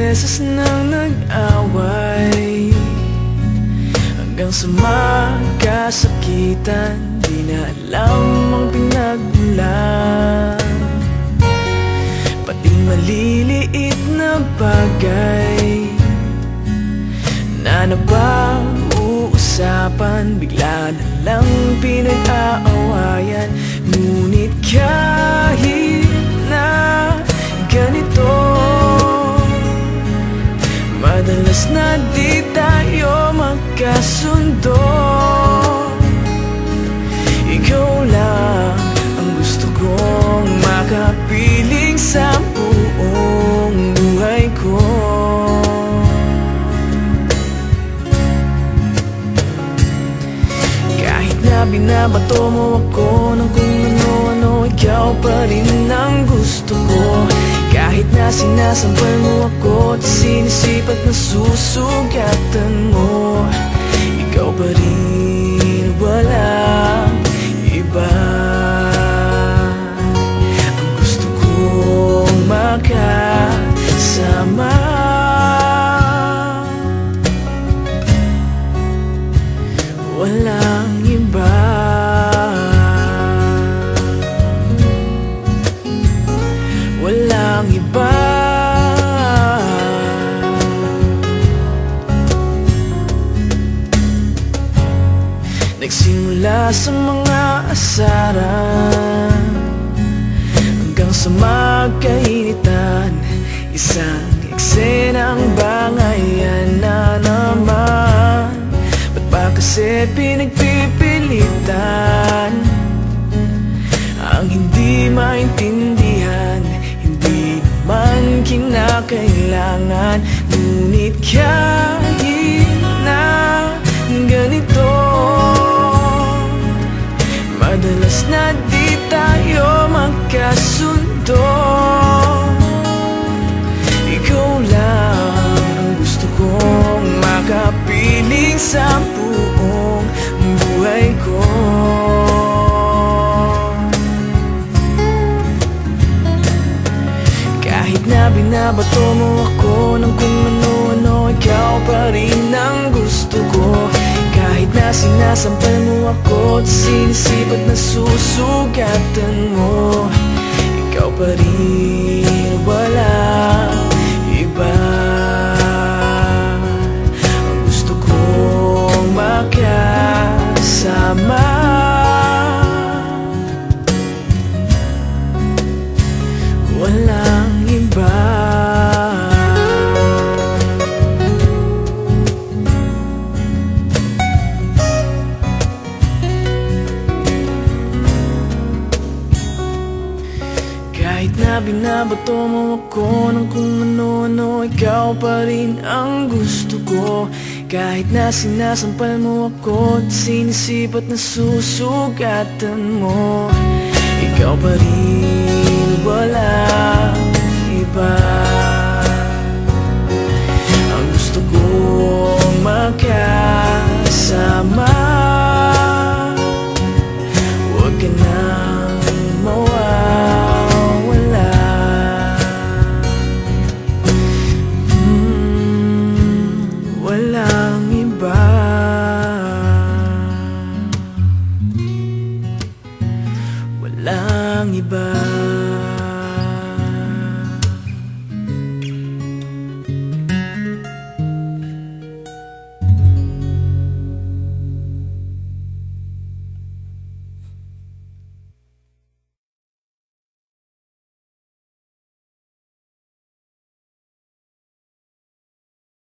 beses nang nag-away, hanggang sa magkasakitan. Di na alam ang pinagmulan, pati maliliit na bagay na napag-uusapan, bigla na lang pinag-aawayan. Ngunit kahit na ganito, madalas na di tayo magkasundo. Ikaw lang ang gusto kong makapiling sa buong buhay ko. Kahit na binabato mo ako ng kung ano-ano, ikaw pa rin ang gusto ko. Kahit na sinasampal mo ako at sinisipat na susugatan mo, ikaw pa rin, walang iba. Ang gusto kong makasama, walang iba. Walang iba. Nagsimula sa mga asaran hanggang sa magkainitan, isang eksenang bangayan na naman. Ba't ba kasi pinagpipilitan ang hindi maintindihan? Hindi naman kinakailangan. Ngunit kahit na ganito, madalas na di tayo magkasundo. Ikaw lang ang gusto kong makapiling sa buong buhay ko. Kahit na binabato mo ako ng kung ano-ano, ikaw pa rin ang gusto ko. Kahit na sinasampal mo ako at sinisipat na susugatan mo, ikaw pa rin, walang iba. Ang gusto kong makasama, walang iba. Kahit na binabato mo ako ng kung ano-ano, ikaw pa rin ang gusto ko. Kahit na sinasampal mo ako at sinisipat na susugatan mo, ikaw pa rin, walang iba. Ang gusto kong makasama, huwag ka nang mawawala. Walang iba. Walang iba.